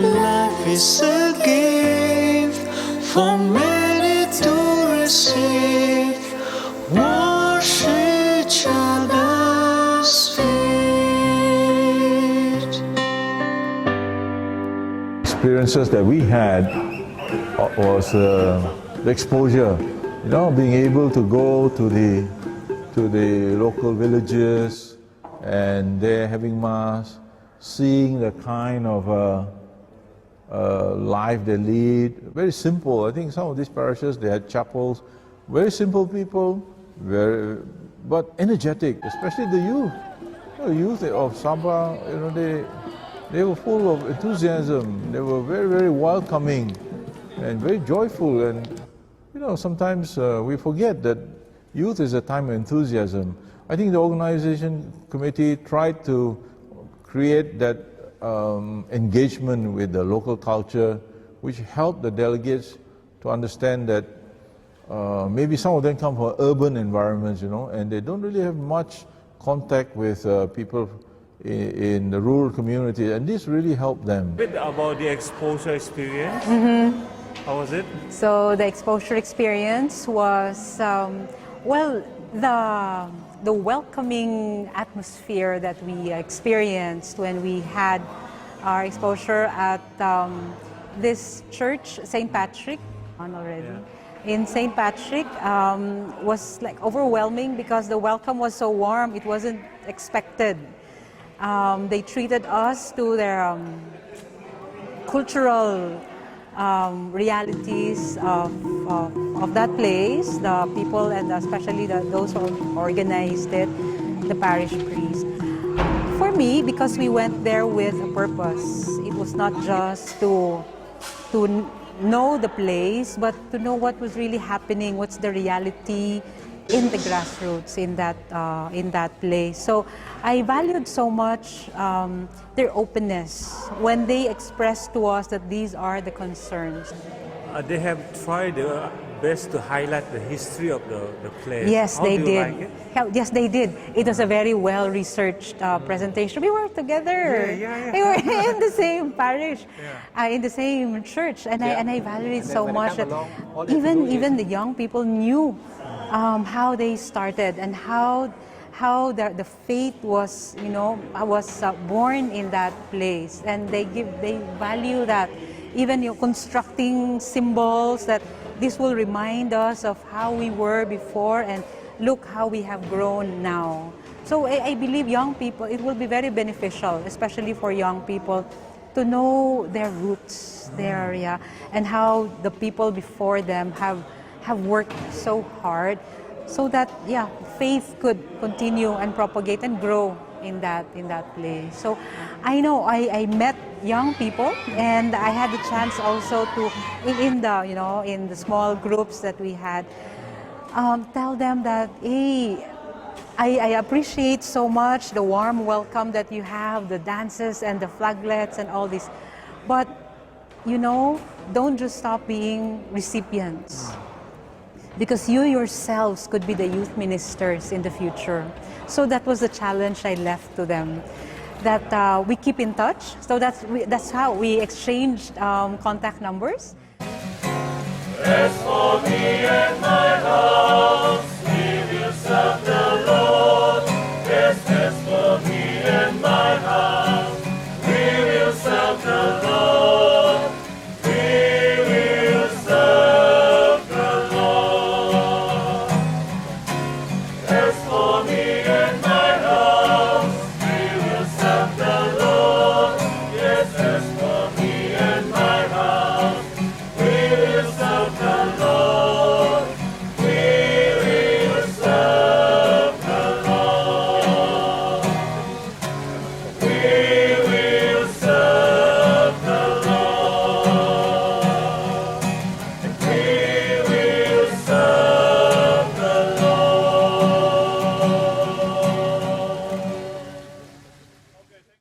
Life is a gift for many to receive. Wash each other's feet. Experiences that we had was the exposure, being able to go to the local villages and there having mass, seeing the kind of life they lead. Very simple. I think some of these parishes, they had chapels. Very simple people, but energetic, especially the youth. The youth of Sabah, they were full of enthusiasm. They were very, very welcoming and very joyful. And sometimes we forget that youth is a time of enthusiasm. I think the organization committee tried to create that engagement with the local culture, which helped the delegates to understand that maybe some of them come from urban environments, and they don't really have much contact with people in the rural community, and this really helped them. A bit about the exposure experience. How was it? So the exposure experience was, the welcoming atmosphere that we experienced when we had our exposure at this church, St. Patrick, already. Yeah. In St. Patrick was like overwhelming because the welcome was so warm, it wasn't expected. They treated us to their cultural realities of that place, the people, and especially those who organized it, the parish priest. For me, because we went there with a purpose, it was not just to know the place, but to know what was really happening, what's the reality in the grassroots in that place. So I valued so much their openness when they expressed to us that these are the concerns. They have tried their best to highlight the history of the place. Yes, How they do you did. Like it? Yes, they did. It was a very well-researched presentation. We were together. Yeah. We were in the same parish, in the same church, and I valued it so much that even the young people knew how they started and how the faith was born in that place, and they value that. Even constructing symbols that this will remind us of how we were before and look how we have grown now. So I believe young people, it will be very beneficial, especially for young people, to know their roots, and how the people before them have worked so hard so that faith could continue and propagate and grow in that place. So I know I met young people, and I had the chance also to in the small groups that we had tell them that, hey, I appreciate so much the warm welcome that you have, the dances and the flaglets and all this, but don't just stop being recipients, because you yourselves could be the youth ministers in the future. So that was the challenge I left to them, that we keep in touch. So that's how we exchanged contact numbers. As for me and my house,